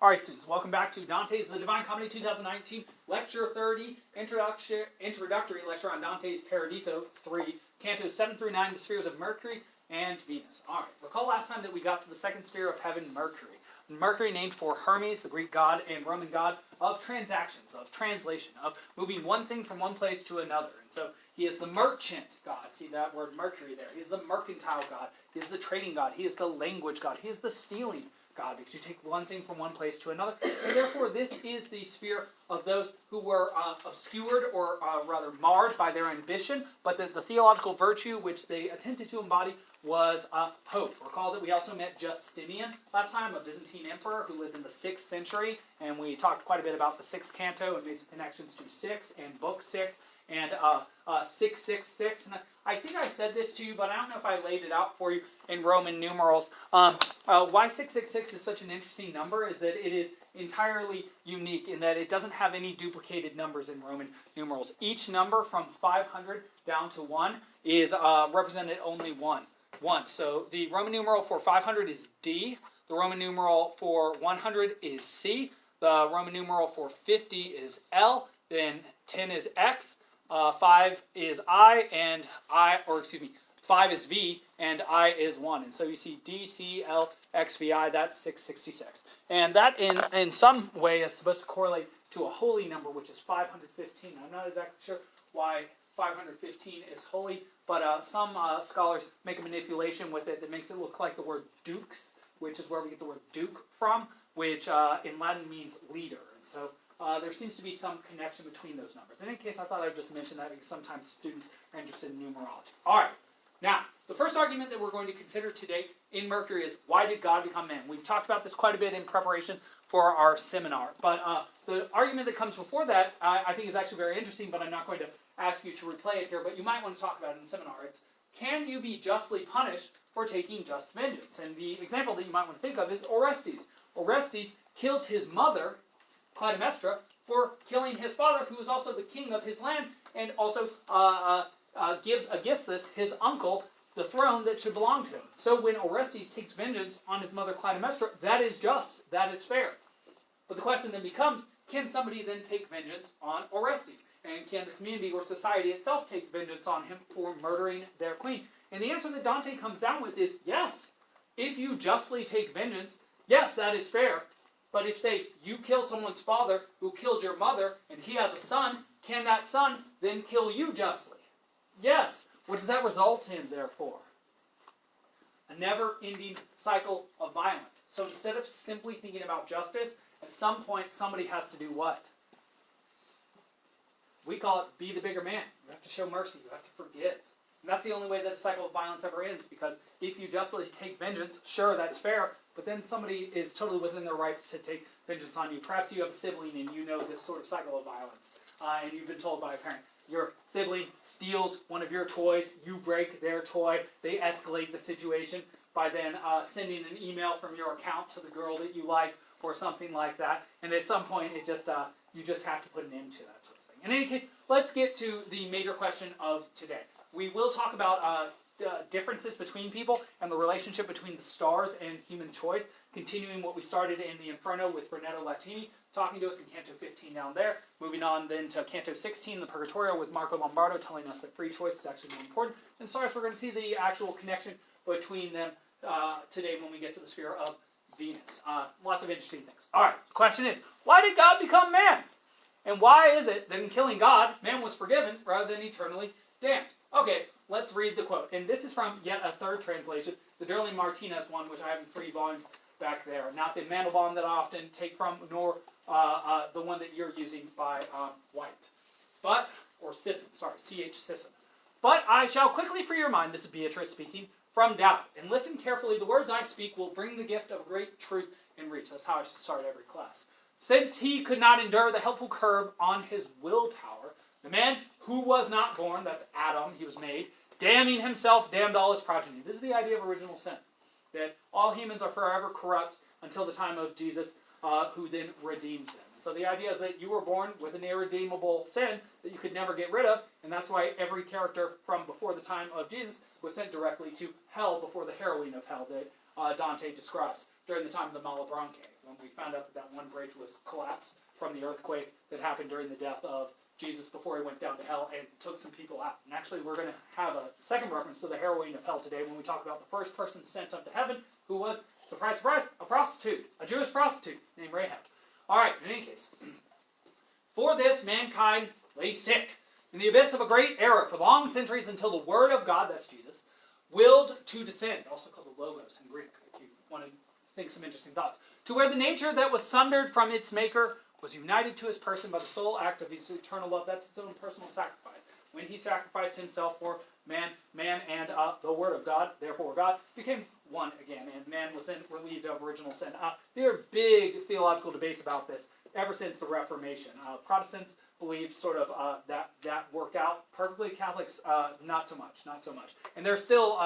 Alright students, welcome back to Dante's The Divine Comedy 2019, Lecture 30, Introductory Lecture on Dante's Paradiso 3, Cantos 7 through 9, the spheres of Mercury and Venus. Alright, recall last time that we got to the second sphere of heaven, Mercury. Mercury named for Hermes, the Greek god and Roman god of transactions, of translation, of moving one thing from one place to another. And so he is the merchant god. See that word Mercury there. He is the mercantile god. He is the trading god. He is the language god. He is the stealing God, because you take one thing from one place to another. And therefore, this is the sphere of those who were obscured or rather marred by their ambition, but the theological virtue which they attempted to embody was hope. Recall that we also met Justinian last time, a Byzantine emperor who lived in the 6th century, and we talked quite a bit about the 6th canto and made some connections to 6 and Book 6 and 666. And I think I said this to you, but I don't know if I laid it out for you in Roman numerals. Why 666 is such an interesting number is that it is entirely unique in that it doesn't have any duplicated numbers in Roman numerals. Each number from 500 down to 1 is represented only one. So the Roman numeral for 500 is D. The Roman numeral for 100 is C. The Roman numeral for 50 is L. Then 10 is X. 5 is I, and 5 is V, and I is 1. And so you see D, C, L, X, V, I, that's 666. And that in some way is supposed to correlate to a holy number, which is 515. I'm not exactly sure why 515 is holy, but some scholars make a manipulation with it that makes it look like the word dux, which is where we get the word duke from, which in Latin means leader. And so there seems to be some connection between those numbers. In any case, I thought I would just mention that because sometimes students are interested in numerology. All right. Now, the first argument that we're going to consider today in Mercury is, why did God become man? We've talked about this quite a bit in preparation for our seminar. But the argument that comes before that, I think is actually very interesting, but I'm not going to ask you to replay it here, but you might want to talk about it in the seminar. It's, can you be justly punished for taking just vengeance? And the example that you might want to think of is Orestes. Orestes kills his mother, Clytemnestra, for killing his father, who is also the king of his land, and also gives Aegisthus, his uncle, the throne that should belong to him. So when Orestes takes vengeance on his mother Clytemnestra, that is just, that is fair. But the question then becomes, can somebody then take vengeance on Orestes? And can the community or society itself take vengeance on him for murdering their queen? And the answer that Dante comes down with is yes. If you justly take vengeance, yes, that is fair. But if, say, you kill someone's father who killed your mother, and he has a son, can that son then kill you justly? Yes. What does that result in, therefore? A never-ending cycle of violence. So instead of simply thinking about justice, at some point somebody has to do what? We call it be the bigger man. You have to show mercy. You have to forgive. And that's the only way that a cycle of violence ever ends, because if you justly take vengeance, sure, that's fair, but then somebody is totally within their rights to take vengeance on you. Perhaps you have a sibling and you know this sort of cycle of violence, and you've been told by a parent, your sibling steals one of your toys, you break their toy, they escalate the situation by then sending an email from your account to the girl that you like, or something like that, and at some point it just you just have to put an end to that sort of thing. In any case, let's get to the major question of today. We will talk about differences between people and the relationship between the stars and human choice, continuing what we started in the Inferno with Brunetto Latini, talking to us in Canto 15 down there, moving on then to Canto 16, the Purgatorio, with Marco Lombardo telling us that free choice is actually more important. And stars, we're going to see the actual connection between them today when we get to the sphere of Venus. Lots of interesting things. All right, the question is, why did God become man? And why is it that in killing God, man was forgiven rather than eternally damned? Okay, let's read the quote. And this is from yet a third translation, the Durling Martinez one, which I have in 3 volumes back there. Not the Mandelbaum that I often take from, nor the one that you're using by White. But, or Sisson, sorry, C.H. Sisson. But I shall quickly free your mind, this is Beatrice speaking, from doubt. And listen carefully, the words I speak will bring the gift of great truth and reach. That's how I should start every class. Since he could not endure the helpful curb on his willpower, the man who was not born, that's Adam, he was made, damning himself, damned all his progeny. This is the idea of original sin, that all humans are forever corrupt until the time of Jesus, who then redeems them. And so the idea is that you were born with an irredeemable sin that you could never get rid of, and that's why every character from before the time of Jesus was sent directly to hell before the harrowing of hell that Dante describes during the time of the Malebranche. when we found out that one bridge was collapsed from the earthquake that happened during the death of Jesus before he went down to hell and took some people out. And actually, we're going to have a second reference to the heroine of hell today when we talk about the first person sent up to heaven, who was, surprise, surprise, a prostitute, a Jewish prostitute named Rahab. All right, in any case, for this, mankind lay sick in the abyss of a great error for long centuries until the Word of God, that's Jesus, willed to descend, also called the Logos in Greek, if you want to think some interesting thoughts, to where the nature that was sundered from its maker was united to his person by the sole act of his eternal love. That's his own personal sacrifice. When he sacrificed himself for man and the Word of God, therefore God, became one again, and man was then relieved of original sin. There are big theological debates about this ever since the Reformation. Protestants believe sort of that worked out perfectly. Catholics, not so much. And there's still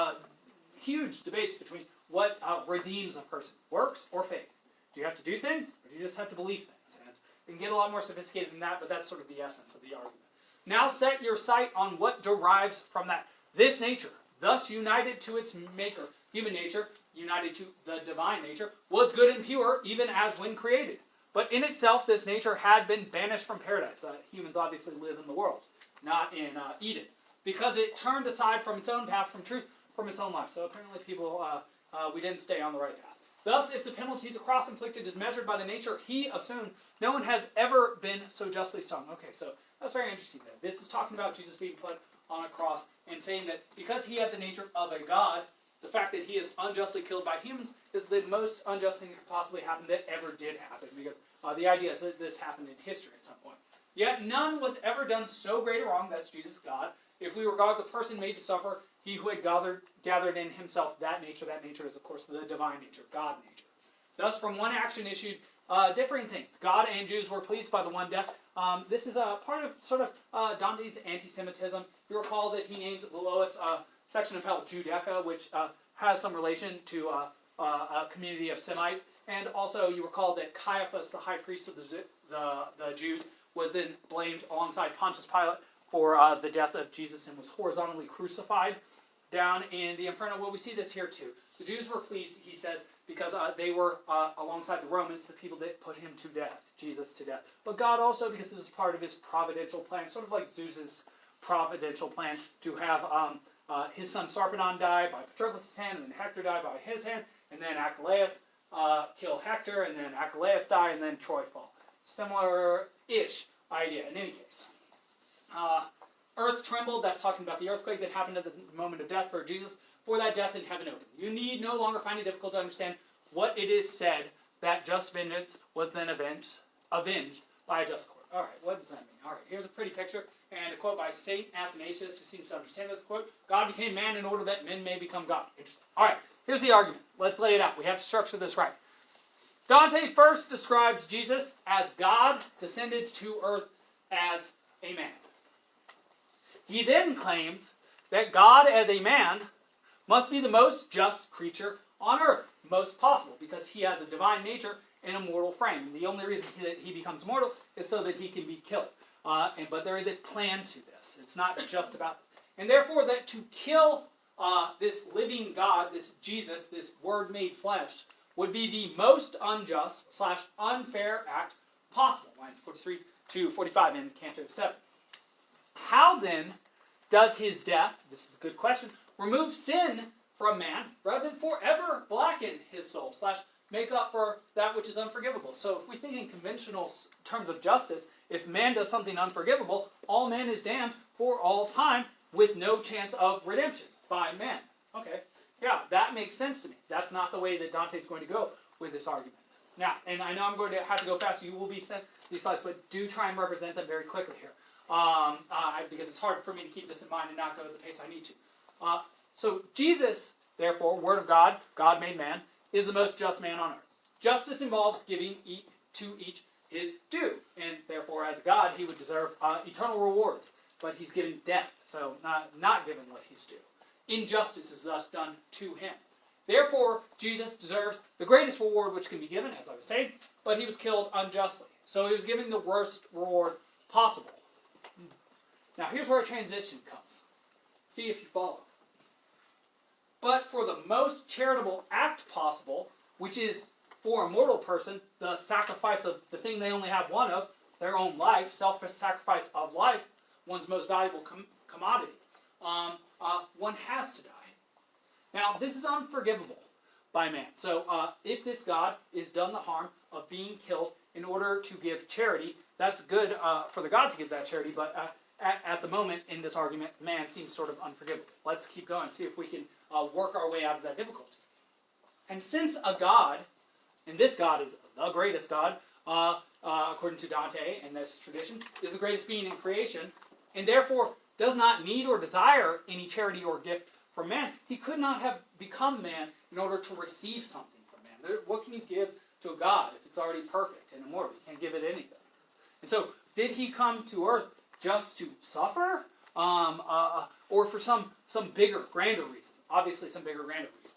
huge debates between what redeems a person, works or faith. Do you have to do things, or do you just have to believe things? And it can get a lot more sophisticated than that, but that's sort of the essence of the argument. Now set your sight on what derives from that. This nature, thus united to its maker, human nature, united to the divine nature, was good and pure, even as when created. But in itself, this nature had been banished from paradise. Humans obviously live in the world, not in Eden, because it turned aside from its own path, from truth, from its own life. So apparently people, we didn't stay on the right path. Thus, if the penalty the cross inflicted is measured by the nature he assumed, no one has ever been so justly sung. Okay, so that's very interesting there. This is talking about Jesus being put on a cross and saying that because he had the nature of a God, the fact that he is unjustly killed by humans is the most unjust thing that could possibly happen that ever did happen, because the idea is that this happened in history at some point. Yet none was ever done so great a wrong, that's Jesus, God, if we regard the person made to suffer, he who had gathered in himself that nature is, of course, the divine nature, God nature. Thus, from one action issued differing things. God and Jews were pleased by the one death. This is a part of sort of Dante's anti-Semitism. You recall that he named the lowest section of hell Judaica, which has some relation to a community of Semites. And also, you recall that Caiaphas, the high priest of the Jews, was then blamed alongside Pontius Pilate for the death of Jesus and was horizontally crucified down in the Inferno. Well, we see this here too. The Jews were pleased, he says, because they were alongside the Romans, the people that put him to death, Jesus to death. But God also, because this is part of his providential plan, sort of like Zeus's providential plan, to have his son Sarpedon die by Patroclus' hand, and then Hector die by his hand, and then Achilles kill Hector, and then Achilles die, and then Troy fall. Similar-ish idea in any case. Earth trembled, that's talking about the earthquake that happened at the moment of death for Jesus, for that death in heaven opened. You need no longer find it difficult to understand what it is said that just vengeance was then avenged by a just court. All right, what does that mean? All right, here's a pretty picture and a quote by St. Athanasius, who seems to understand this quote. God became man in order that men may become God. Interesting. All right, here's the argument. Let's lay it out. We have to structure this right. Dante first describes Jesus as God descended to earth as a man. He then claims that God as a man must be the most just creature on earth, most possible, because he has a divine nature and a mortal frame. And the only reason that he becomes mortal is so that he can be killed. But there is a plan to this. It's not just about... And therefore, that to kill this living God, this Jesus, this Word made flesh, would be the most unjust / unfair act possible. Lines 43 to 45 in Canto 7. How then does his death, this is a good question, remove sin from man rather than forever blacken his soul / make up for that which is unforgivable? So if we think in conventional terms of justice, if man does something unforgivable, all man is damned for all time with no chance of redemption by man. Okay, yeah, that makes sense to me. That's not the way that Dante's going to go with this argument. Now, and I know I'm going to have to go fast. You will be sent these slides, but do try and represent them very quickly here. Because it's hard for me to keep this in mind and not go at the pace I need to. So Jesus, therefore, Word of God, God made man, is the most just man on earth. Justice involves giving to each his due, and therefore, as God, he would deserve eternal rewards, but he's given death, so not given what he's due. Injustice is thus done to him. Therefore, Jesus deserves the greatest reward which can be given, as I was saying, but he was killed unjustly. So he was given the worst reward possible. Now, here's where a transition comes. See if you follow. But for the most charitable act possible, which is for a mortal person, the sacrifice of the thing they only have one of, their own life, self-sacrifice of life, one's most valuable commodity, one has to die. Now, this is unforgivable by man. So, if this God is done the harm of being killed in order to give charity, that's good for the God to give that charity, but at the moment in this argument, man seems sort of unforgivable. Let's keep going, see if we can work our way out of that difficulty. And since a God, and this God is the greatest God, according to Dante and this tradition, is the greatest being in creation, and therefore does not need or desire any charity or gift from man, he could not have become man in order to receive something from man. What can you give to a God if it's already perfect and immortal? You can't give it anything. And so, did he come to earth just to suffer? Or for some bigger, grander reason? Obviously some bigger, grander reason.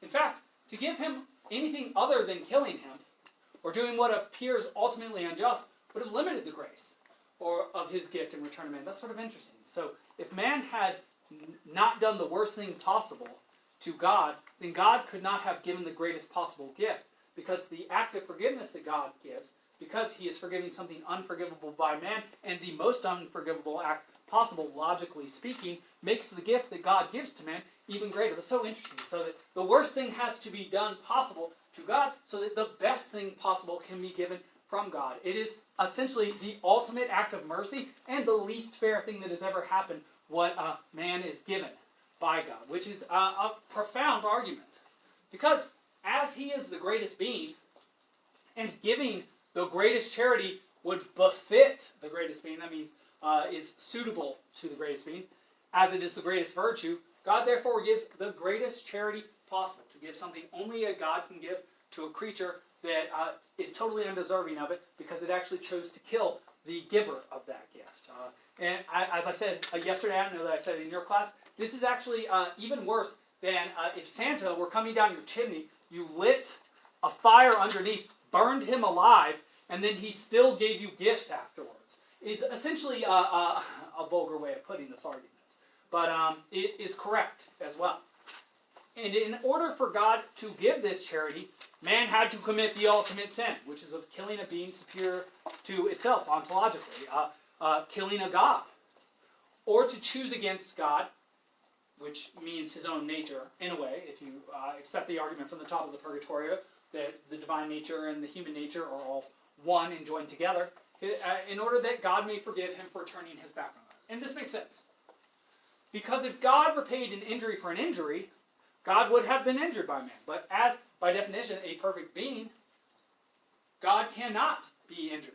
In fact, to give him anything other than killing him, or doing what appears ultimately unjust, would have limited the grace or of his gift in return to man. That's sort of interesting. So, if man had not done the worst thing possible to God, then God could not have given the greatest possible gift. Because the act of forgiveness that God gives, because he is forgiving something unforgivable by man, and the most unforgivable act possible, logically speaking, makes the gift that God gives to man even greater. That's so interesting. So that the worst thing has to be done possible to God, so that the best thing possible can be given from God. It is essentially the ultimate act of mercy, and the least fair thing that has ever happened, what man is given by God, which is a profound argument. Because as he is the greatest being, and giving the greatest charity would befit the greatest being, that means is suitable to the greatest being, as it is the greatest virtue, God therefore gives the greatest charity possible, to give something only a God can give to a creature that is totally undeserving of it, because it actually chose to kill the giver of that gift. And as I said yesterday, I don't know that I said it in your class, this is actually even worse than if Santa were coming down your chimney, you lit a fire underneath, burned him alive, and then he still gave you gifts afterwards. It's essentially a vulgar way of putting this argument, but it is correct as well. And in order for God to give this charity, man had to commit the ultimate sin, which is of killing a being superior to itself, ontologically, killing a God. Or to choose against God, which means his own nature, in a way, if you accept the argument from the top of the Purgatorio, that the divine nature and the human nature are all one and joined together, in order that God may forgive him for turning his back on God. And this makes sense. Because if God repaid an injury for an injury, God would have been injured by man. But as, by definition, a perfect being, God cannot be injured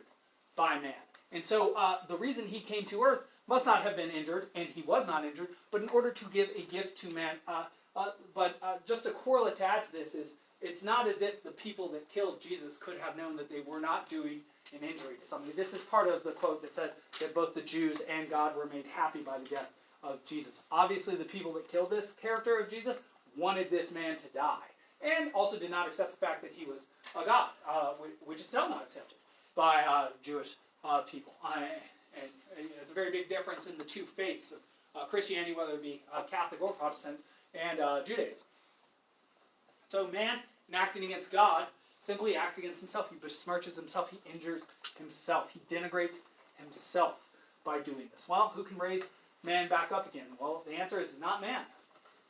by man. And so the reason he came to earth must not have been injured, and he was not injured, but in order to give a gift to man. Just a correlate to add to this is, it's not as if the people that killed Jesus could have known that they were not doing an injury to somebody. This is part of the quote that says that both the Jews and God were made happy by the death of Jesus. Obviously, the people that killed this character of Jesus wanted this man to die, and also did not accept the fact that he was a God, which is still not accepted by Jewish people. And it's a very big difference in the two faiths of Christianity, whether it be Catholic or Protestant, and Judaism. So man, in acting against God, simply acts against himself. He besmirches himself. He injures himself. He denigrates himself by doing this. Well, who can raise man back up again? Well, the answer is not man.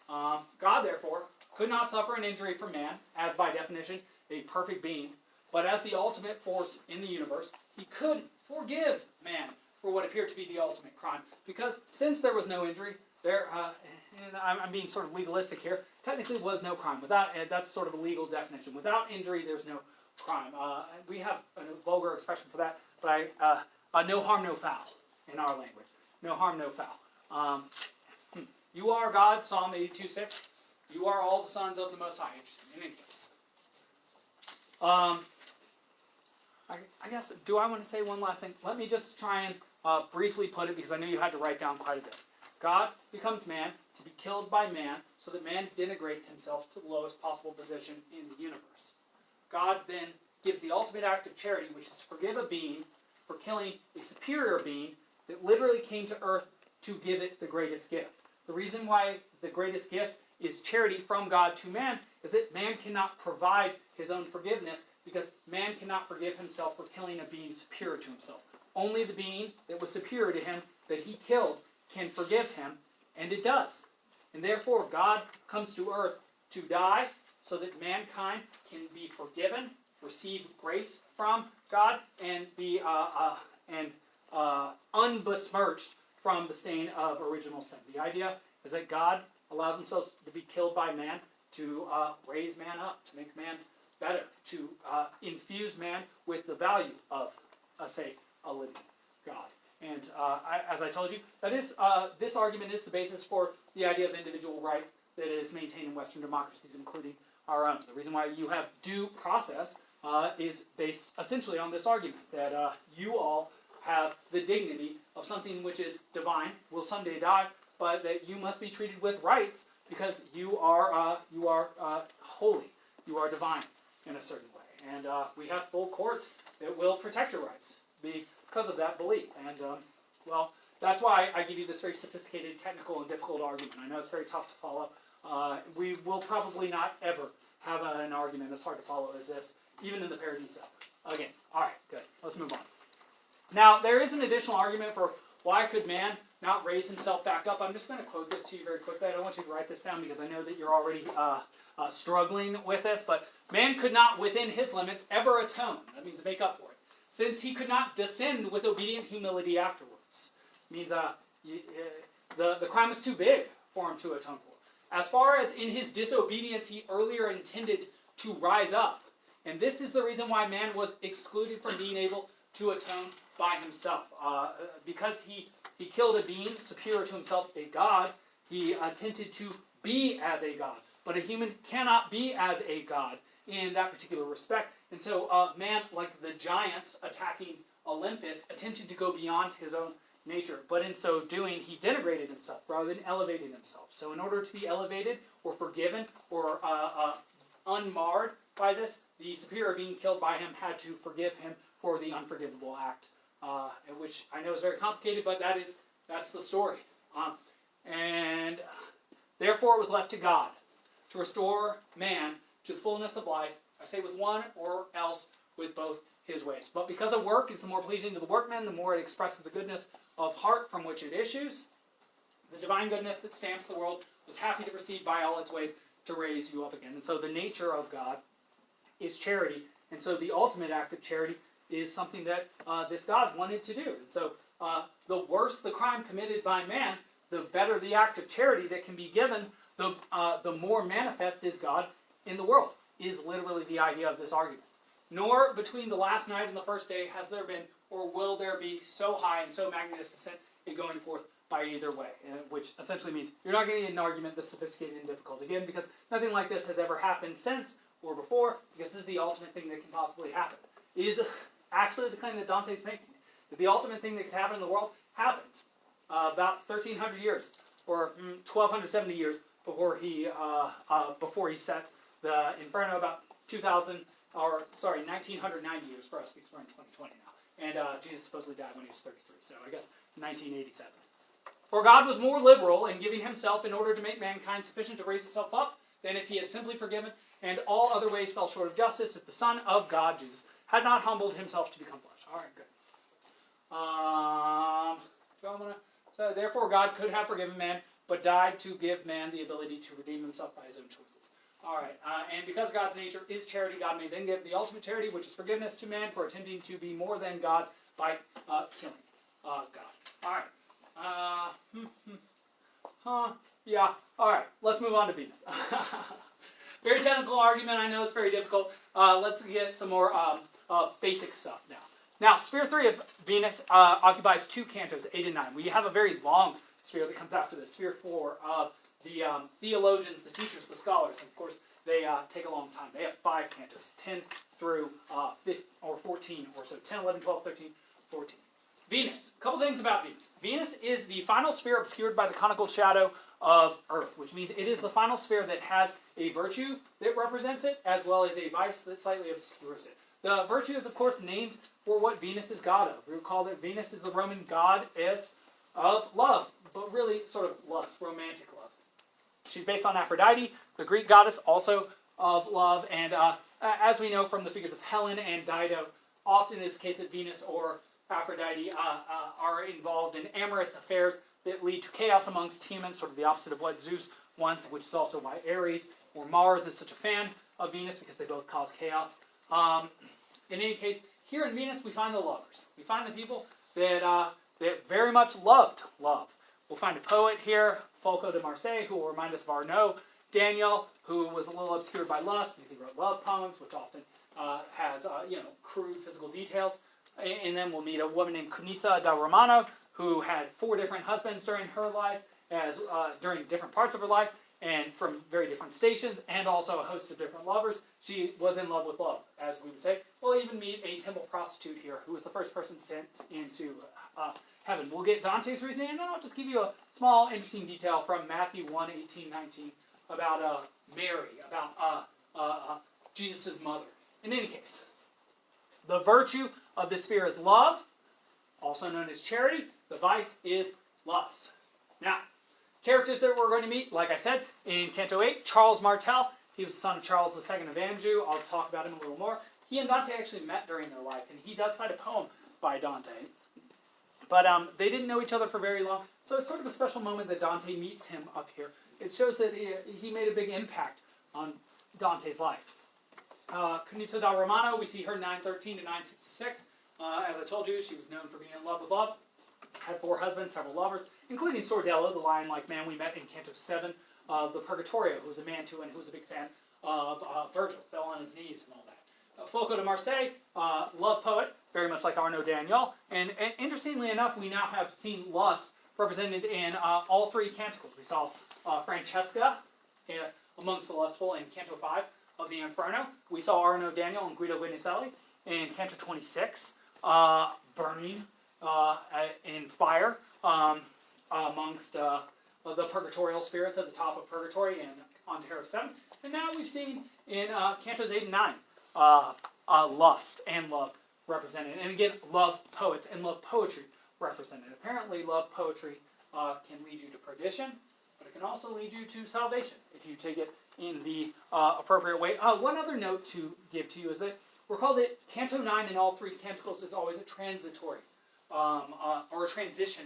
God, therefore, could not suffer an injury from man, as by definition, a perfect being, but as the ultimate force in the universe, he could forgive man for what appeared to be the ultimate crime. Because since there was no injury, there, and I'm being sort of legalistic here, technically was no crime. Without, that's sort of a legal definition. Without injury, there's no crime. We have a vulgar expression for that, but no harm, no foul in our language. No harm, no foul. You are God, Psalm 82:6. You are all the sons of the Most High. In any case. I guess, do I want to say one last thing? Let me just try and briefly put it, because I know you had to write down quite a bit. God becomes man to be killed by man, so that man denigrates himself to the lowest possible position in the universe. God then gives the ultimate act of charity, which is to forgive a being for killing a superior being that literally came to earth to give it the greatest gift. The reason why the greatest gift is charity from God to man is that man cannot provide his own forgiveness because man cannot forgive himself for killing a being superior to himself. Only the being that was superior to him that he killed can forgive him, and it does. And therefore, God comes to earth to die so that mankind can be forgiven, receive grace from God, and be unbesmirched from the stain of original sin. The idea is that God allows himself to be killed by man to raise man up, to make man better, to infuse man with the value of, say, a living God. And as I told you, that is this argument is the basis for the idea of individual rights that is maintained in Western democracies, including our own. The reason why you have due process is based essentially on this argument, that you all have the dignity of something which is divine, will someday die, but that you must be treated with rights because you are holy, you are divine in a certain way. And we have full courts that will protect your rights because of that belief. And, well, that's why I give you this very sophisticated, technical, and difficult argument. I know it's very tough to follow. We will probably not ever have an argument as hard to follow as this, even in the Paradiso. Again, all right, good. Let's move on. Now, there is an additional argument for why could man not raise himself back up. I'm just going to quote this to you very quickly. I don't want you to write this down because I know that you're already struggling with this, but man could not, within his limits, ever atone. That means make up for it. Since he could not descend with obedient humility afterwards. It means the crime was too big for him to atone for. As far as in his disobedience he earlier intended to rise up. And this is the reason why man was excluded from being able to atone by himself. Because he killed a being superior to himself, a god, he attempted to be as a god. But a human cannot be as a god in that particular respect. And so man, like the giants attacking Olympus, attempted to go beyond his own nature. But in so doing, he denigrated himself rather than elevating himself. So in order to be elevated or forgiven or unmarred by this, the superior being killed by him had to forgive him for the unforgivable act, which I know is very complicated, but that's the story. And therefore it was left to God to restore man to the fullness of life, I say with one or else with both his ways. But because a work is the more pleasing to the workman, the more it expresses the goodness of heart from which it issues, the divine goodness that stamps the world was happy to proceed by all its ways to raise you up again. And so the nature of God is charity. And so the ultimate act of charity is something that this God wanted to do. And so the worse the crime committed by man, the better the act of charity that can be given, the more manifest is God in the world, is literally the idea of this argument. Nor between the last night and the first day has there been, or will there be, so high and so magnificent a going forth by either way, which essentially means you're not going to get an argument this sophisticated and difficult. Again, because nothing like this has ever happened since or before, because this is the ultimate thing that can possibly happen. It is actually the claim that Dante's making, that the ultimate thing that could happen in the world happened about 1,300 years, or 1,270 years before he set the Inferno, about 1990 years for us, because we're in 2020 now. And Jesus supposedly died when he was 33, so I guess 1987. For God was more liberal in giving himself in order to make mankind sufficient to raise itself up than if he had simply forgiven, and all other ways fell short of justice, if the Son of God, Jesus, had not humbled himself to become flesh. All right, good. So therefore God could have forgiven man, but died to give man the ability to redeem himself by his own choices. All right, and because God's nature is charity, God may then give the ultimate charity, which is forgiveness to man for attempting to be more than God by killing God. All right. Yeah, all right, let's move on to Venus. Very technical argument, I know it's very difficult. Let's get some more basic stuff now. Now, sphere 3 of Venus occupies 2 cantos, 8 and 9. We have a very long sphere that comes after this, sphere 4 of the theologians, the teachers, the scholars. And of course, they take a long time. They have 5 cantos, 10 through 14 or so, 10, 11, 12, 13, 14. Venus. A couple things about Venus. Venus is the final sphere obscured by the conical shadow of Earth, which means it is the final sphere that has a virtue that represents it, as well as a vice that slightly obscures it. The virtue is, of course, named for what Venus is god of. We recall that Venus is the Roman goddess of love, but really sort of lust, romantic love. She's based on Aphrodite, the Greek goddess, also of love. And as we know from the figures of Helen and Dido, often it's the case that Venus or Aphrodite are involved in amorous affairs that lead to chaos amongst humans, sort of the opposite of what Zeus wants, which is also why Ares or Mars is such a fan of Venus, because they both cause chaos. In any case, here in Venus we find the lovers. We find the people that very much loved love. We'll find a poet here, Folco de Marseilles, who will remind us of Arnaud. Daniel, who was a little obscured by lust because he wrote love poems, which often has crude physical details. And then we'll meet a woman named Cunizza da Romano, who had 4 different husbands during her life, during different parts of her life, and from very different stations, and also a host of different lovers. She was in love with love, as we would say. We'll even meet a temple prostitute here, who was the first person sent into heaven. We'll get Dante's reasoning, and then I'll just give you a small, interesting detail from Matthew 1, 18, 19, about Mary, about Jesus' mother. In any case, the virtue of the sphere is love, also known as charity. The vice is lust. Now, characters that we're going to meet, like I said, in Canto 8, Charles Martel. He was the son of Charles II of Anjou. I'll talk about him a little more. He and Dante actually met during their life, and he does cite a poem by Dante. But they didn't know each other for very long, so it's sort of a special moment that Dante meets him up here. It shows that he made a big impact on Dante's life. Cunizza da Romano, we see her 913 to 966. As I told you, she was known for being in love with love. Had 4 husbands, several lovers, including Sordello, the lion-like man we met in Canto 7, the Purgatorio, who was a Mantuan and who was a big fan of Virgil, fell on his knees and all that. Folco de Marseilles, love poet, very much like Arnaud Daniel. And interestingly enough, we now have seen lust represented in all 3 canticles. We saw Francesca amongst the lustful in Canto 5 of the Inferno. We saw Arnaud Daniel and Guido Vinicelli in Canto 26, burning in fire amongst the purgatorial spirits at the top of Purgatory and on Terror 7. And now we've seen in Cantos 8 and 9 lust and love represented. And again, love poets and love poetry represented. Apparently, love poetry can lead you to perdition, but it can also lead you to salvation if you take it in the appropriate way. One other note to give to you is that recall that Canto 9 in all 3 canticles is always a transitory or a transition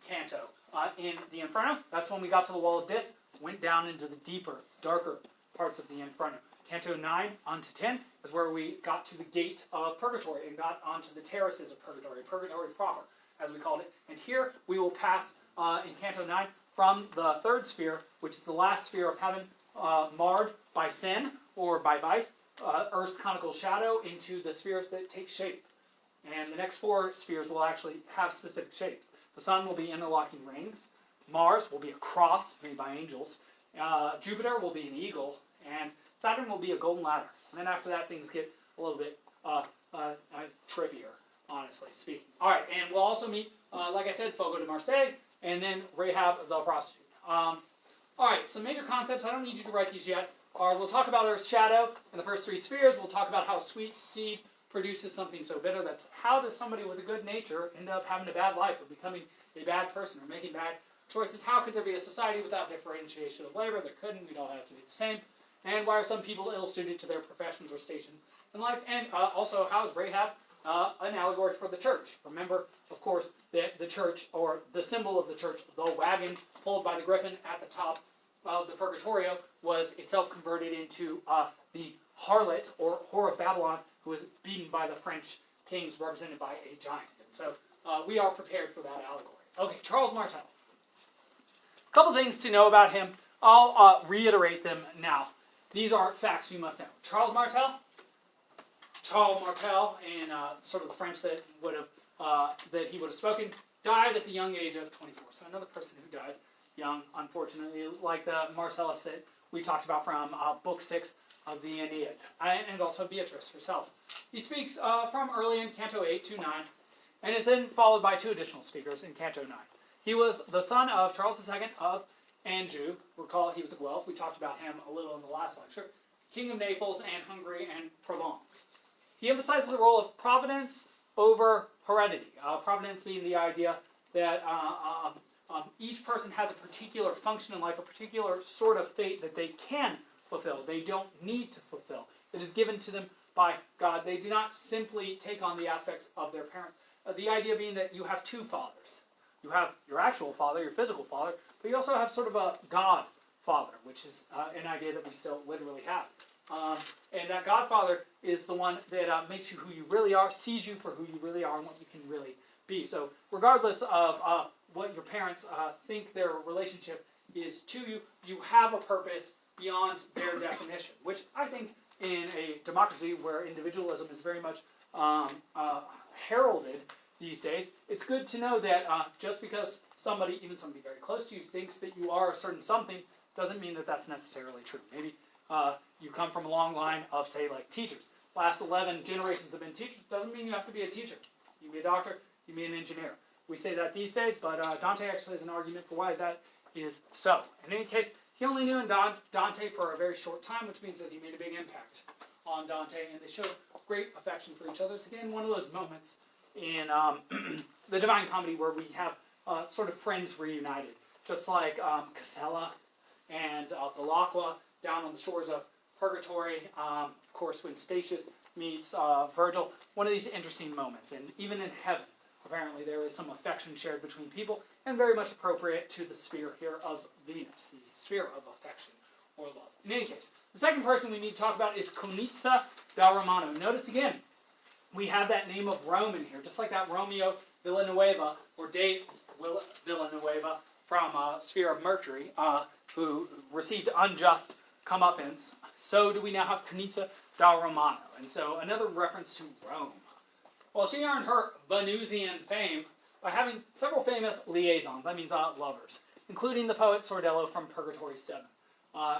canto. In the Inferno, that's when we got to the Wall of Dis, went down into the deeper, darker parts of the Inferno. Canto 9 on to 10 is where we got to the gate of Purgatory and got onto the terraces of Purgatory, Purgatory proper, as we called it. And here we will pass in Canto 9 from the 3rd sphere, which is the last sphere of heaven, marred by sin or by vice, Earth's conical shadow, into the spheres that take shape. And the next 4 spheres will actually have specific shapes. The sun will be interlocking rings. Mars will be a cross made by angels. Jupiter will be an eagle. And Saturn will be a golden ladder. And then after that, things get a little bit trippier, honestly speaking. All right, and we'll also meet, like I said, Folco de Marseilles, and then Rahab the prostitute. All right, some major concepts. I don't need you to write these yet. We'll talk about Earth's shadow in the first 3 spheres. We'll talk about how a sweet seed produces something so bitter. That's how does somebody with a good nature end up having a bad life or becoming a bad person or making bad choices? How could there be a society without differentiation of labor? There couldn't. We'd all have to be the same. And why are some people ill-suited to their professions or stations in life? And also, how is Rahab an allegory for the church? Remember, of course, that the church, or the symbol of the church, the wagon pulled by the griffin at the top of the Purgatorio, was itself converted into the harlot, or whore of Babylon, who was beaten by the French kings, represented by a giant. And so we are prepared for that allegory. Okay, Charles Martel. A couple things to know about him. I'll reiterate them now. These are facts you must know. Charles Martel, in sort of the French that he would have spoken, died at the young age of 24. So another person who died young, unfortunately, like the Marcellus that we talked about from Book 6 of the Aeneid, and also Beatrice herself. He speaks from early in Canto 8 to 9, and is then followed by 2 additional speakers in Canto 9. He was the son of Charles II of Anjou. Recall he was a Guelph. We talked about him a little in the last lecture. King of Naples and Hungary and Provence. He emphasizes the role of providence over heredity. Providence being the idea that each person has a particular function in life, a particular sort of fate that they can fulfill. They don't need to fulfill. It is given to them by God. They do not simply take on the aspects of their parents. The idea being that you have two fathers. You have your actual father, your physical father, but you also have sort of a God father, which is an idea that we still literally have. And that Godfather is the one that makes you who you really are, sees you for who you really are and what you can really be. So regardless of what your parents think their relationship is to you, you have a purpose beyond their definition, which I think in a democracy where individualism is very much heralded these days, it's good to know that just because somebody, even somebody very close to you, thinks that you are a certain something, doesn't mean that that's necessarily true. Maybe you come from a long line of, say, like teachers. Last 11 generations have been teachers. Doesn't mean you have to be a teacher. You can be a doctor. You can be an engineer. We say that these days, but Dante actually has an argument for why that is so. In any case, he only knew Dante for a very short time, which means that he made a big impact on Dante, and they showed great affection for each other. It's again one of those moments in the Divine Comedy where we have sort of friends reunited, just like Casella and Galacqua down on the shores of Purgatory. Of course, when Statius meets Virgil, one of these interesting moments. And even in heaven, apparently there is some affection shared between people, and very much appropriate to the sphere here of Venus, the sphere of affection or love. In any case, the second person we need to talk about is Cunizza da Romano. Notice again, we have that name of Rome in here, just like that Romeo Villanueva, or de Villanueva from Sphere of Mercury, who received unjust comeuppance. So do we now have Cunizza da Romano. And so another reference to Rome. Well, she earned her Venusian fame by having several famous liaisons, that means lovers, including the poet Sordello from Purgatory 7.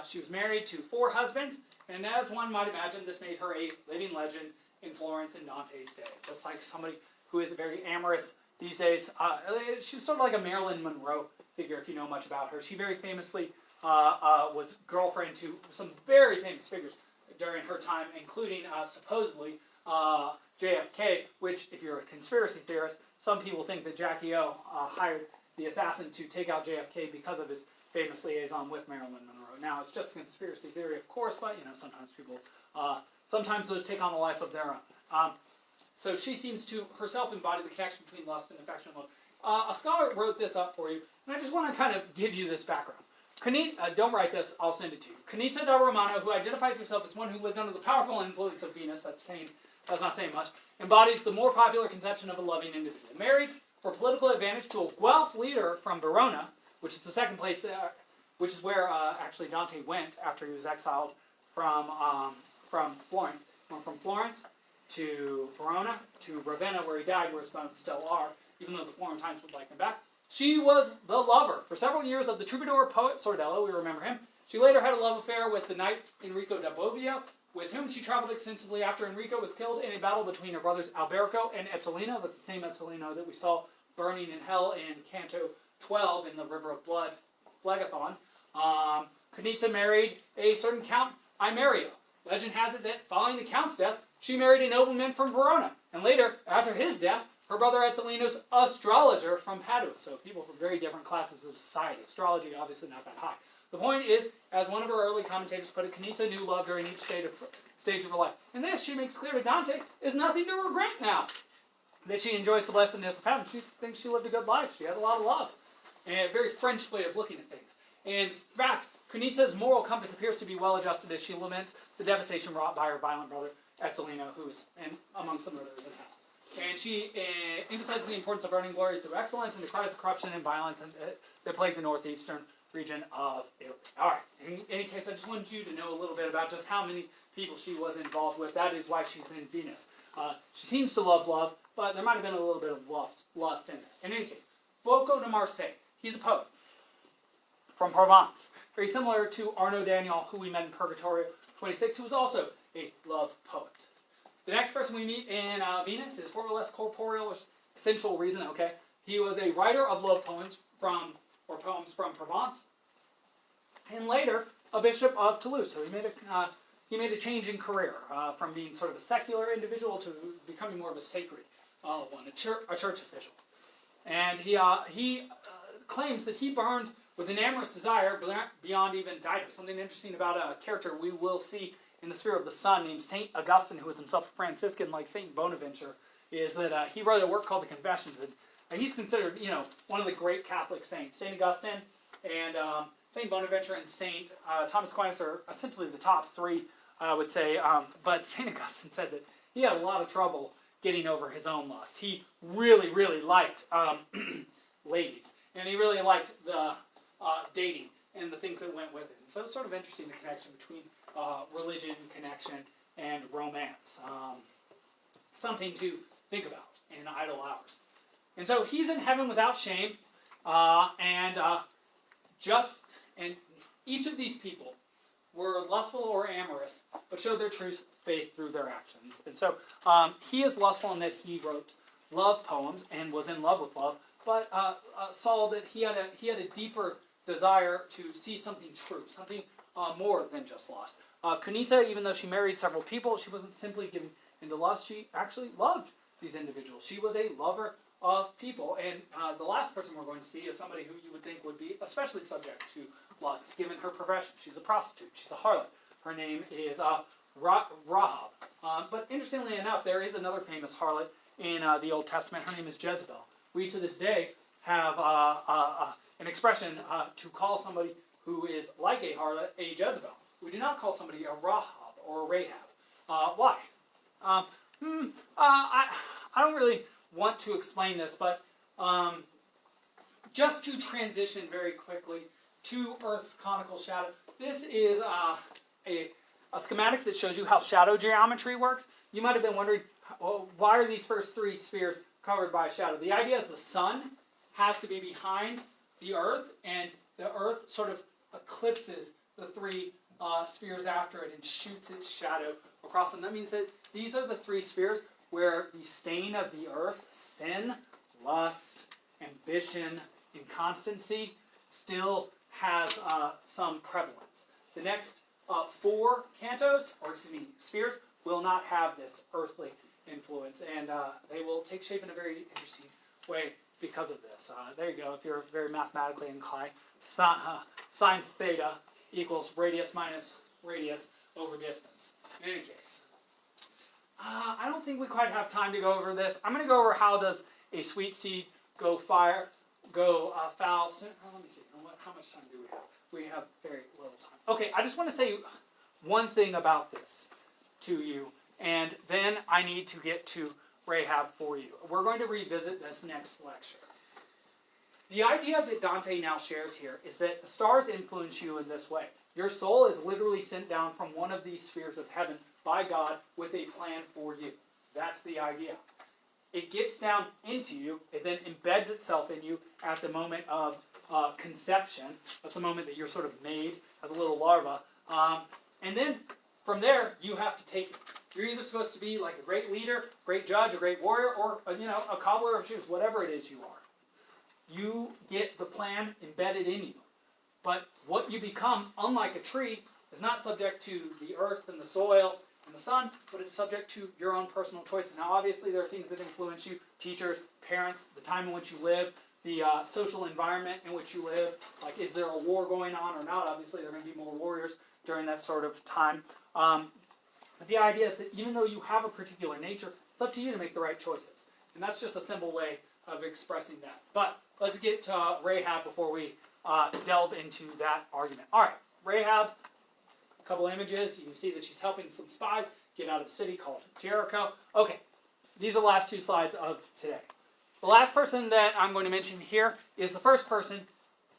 She was married to 4 husbands, and as one might imagine, this made her a living legend in Florence in Dante's day. Just like somebody who is very amorous these days. She's sort of like a Marilyn Monroe figure, if you know much about her. She very famously was girlfriend to some very famous figures during her time, including supposedly JFK, which, if you're a conspiracy theorist, some people think that Jackie O hired the assassin to take out JFK because of his famous liaison with Marilyn Monroe. Now, it's just a conspiracy theory, of course, but, you know, sometimes people, sometimes those take on a life of their own. So she seems to herself embody the connection between lust and affection and love. A scholar wrote this up for you, and I just want to kind of give you this background. Don't write this, I'll send it to you. Cunizza da Romano, who identifies herself as one who lived under the powerful influence of Venus, that's not saying much, embodies the more popular conception of a loving individual. Married for political advantage to a Guelph leader from Verona, which is the second place, which is where actually Dante went after he was exiled from Florence. He went from Florence to Verona to Ravenna, where he died, where his bones still are, even though the Florentines would like them back. She was the lover for several years of the troubadour poet Sordello. We remember him. She later had a love affair with the knight Enrico da Bobbio, with whom she traveled extensively after Enrico was killed in a battle between her brothers Alberico and Ezzolino. That's the same Ezzolino that we saw burning in hell in Canto 12 in the River of Blood Phlegathon. Cunizza married a certain Count Imerio. Legend has it that following the Count's death, she married a nobleman from Verona. And later, after his death, her brother Ezzolino's astrologer from Padua. So people from very different classes of society. Astrology, obviously not that high. The point is, as one of her early commentators put it, Cunizza knew love during each stage of her life. And this, she makes clear to Dante, is nothing to regret now. That she enjoys the blessedness of heaven. She thinks she lived a good life. She had a lot of love. And a very French way of looking at things. In fact, Cunizza's moral compass appears to be well adjusted as she laments the devastation wrought by her violent brother Ezzolino, who's amongst the murderers in hell. And she emphasizes the importance of earning glory through excellence and decries the corruption and violence that plague the northeastern region of Italy. All right. In any case, I just wanted you to know a little bit about just how many people she was involved with. That is why she's in Venus. She seems to love, but there might have been a little bit of lust in there. In any case, Folco de Marseilles. He's a poet from Provence. Very similar to Arnaud Daniel, who we met in Purgatorio 26, who was also a love poet. The next person we meet in Venus is for a less corporeal or sensual reason, okay? He was a writer of love poems from Provence, and later a bishop of Toulouse. So he made a change in career from being sort of a secular individual to becoming more of a sacred one, a church official. And he claims that he burned with an amorous desire beyond even Dido. Something interesting about a character we will see in the sphere of the sun named St. Augustine, who was himself a Franciscan like St. Bonaventure, is that he wrote a work called the Confessions. And he's considered, one of the great Catholic saints. St. Augustine and St. Bonaventure and St. Thomas Aquinas are essentially the top three, I would say. But St. Augustine said that he had a lot of trouble getting over his own lust. He really, really liked ladies. And he really liked the dating and the things that went with it. And so it's sort of interesting, the connection between religion, connection, and romance. Something to think about in idle hours. And so he's in heaven without shame, and each of these people were lustful or amorous, but showed their true faith through their actions. And so he is lustful in that he wrote love poems and was in love with love, but saw that he had a deeper desire to see something true, something more than just lust. Cunizza, even though she married several people, she wasn't simply giving into lust. She actually loved these individuals. She was a lover of people. And the last person we're going to see is somebody who you would think would be especially subject to lust, given her profession. She's a prostitute. She's a harlot. Her name is Rahab. But interestingly enough, there is another famous harlot in the Old Testament. Her name is Jezebel. We, to this day, have an expression to call somebody who is like a harlot a Jezebel. We do not call somebody a Rahab or a Rahab. Why? I don't really want to explain this, but just to transition very quickly to Earth's conical shadow, this is a schematic that shows you how shadow geometry works. You might have been wondering, well, why are these first three spheres covered by a shadow? The idea is the sun has to be behind the Earth, and the Earth sort of eclipses the three spheres after it and shoots its shadow across them. That means that these are the three spheres where the stain of the Earth, sin, lust, ambition, inconstancy, still has some prevalence. The next four cantos, or excuse me, spheres, will not have this earthly influence, and they will take shape in a very interesting way because of this. There you go. If you're very mathematically inclined, sine theta equals radius minus radius over distance. In any case, I don't think we quite have time to go over this. I'm going to go over how does a sweet seed go foul. Let me see. How much time do we have? We have very little time. Okay, I just want to say one thing about this to you, and then I need to get to Rahab for you. We're going to revisit this next lecture. The idea that Dante now shares here is that the stars influence you in this way. Your soul is literally sent down from one of these spheres of heaven by God with a plan for you. That's the idea. It gets down into you. It then embeds itself in you at the moment of conception. That's the moment that you're sort of made as a little larva. And then from there, you have to take it. You're either supposed to be like a great leader, great judge, a great warrior, or a cobbler of shoes, whatever it is you are. You get the plan embedded in you. But what you become, unlike a tree, is not subject to the earth and the soil and the sun, but it's subject to your own personal choices. Now, obviously, there are things that influence you: teachers, parents, the time in which you live, the social environment in which you live. Like, is there a war going on or not? Obviously, there are going to be more warriors during that sort of time. But the idea is that even though you have a particular nature, it's up to you to make the right choices. And that's just a simple way of expressing that. But let's get to Rahab before we delve into that argument. All right, Rahab, a couple images. You can see that she's helping some spies get out of the city called Jericho. Okay, these are the last two slides of today. The last person that I'm going to mention here is the first person,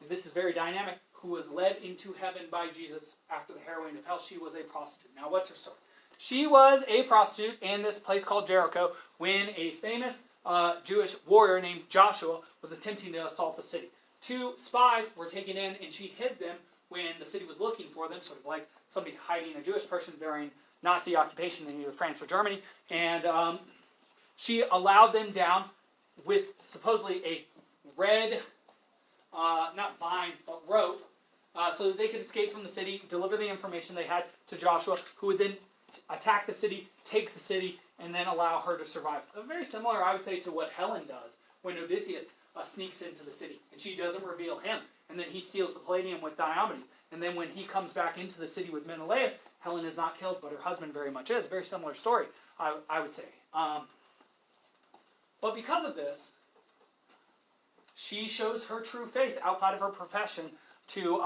and this is very dynamic, who was led into heaven by Jesus after the harrowing of hell. She was a prostitute. Now, what's her story? She was a prostitute in this place called Jericho when a famous Jewish warrior named Joshua was attempting to assault the city. Two spies were taken in, and she hid them when the city was looking for them, sort of like somebody hiding a Jewish person during Nazi occupation in either France or Germany. And she allowed them down with supposedly a red, not vine, but rope, so that they could escape from the city, deliver the information they had to Joshua, who would then attack the city, take the city, and then allow her to survive. Very similar, I would say, to what Helen does when Odysseus sneaks into the city, and she doesn't reveal him. and then he steals the palladium with Diomedes. And then when he comes back into the city with Menelaus, Helen is not killed, but her husband very much is. Very similar story, I would say. But because of this, she shows her true faith outside of her profession to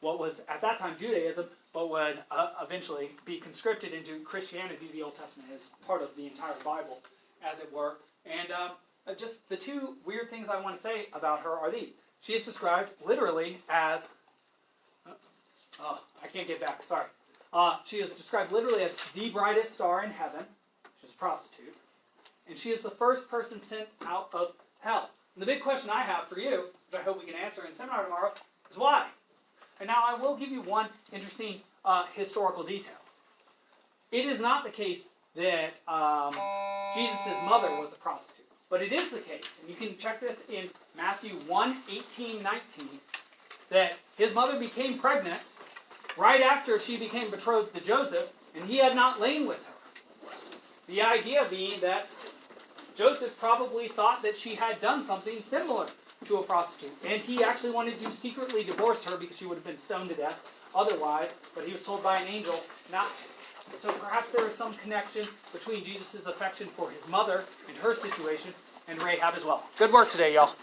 what was at that time Judaism, but would eventually be conscripted into Christianity. The Old Testament is part of the entire Bible, as it were. And just the two weird things I want to say about her are these. She is described literally as... I can't get back, sorry. She is described literally as the brightest star in heaven. She's a prostitute. And she is the first person sent out of hell. And the big question I have for you, which I hope we can answer in seminar tomorrow, is why? And now I will give you one interesting historical detail. It is not the case that Jesus' mother was a prostitute. But it is the case, and you can check this in Matthew 1, 18, 19, that his mother became pregnant right after she became betrothed to Joseph, and he had not lain with her. The idea being that Joseph probably thought that she had done something similar to a prostitute, and he actually wanted to secretly divorce her because she would have been stoned to death otherwise, but he was told by an angel not to. So perhaps there is some connection between Jesus' affection for his mother and her situation and Rahab as well. Good work today, y'all.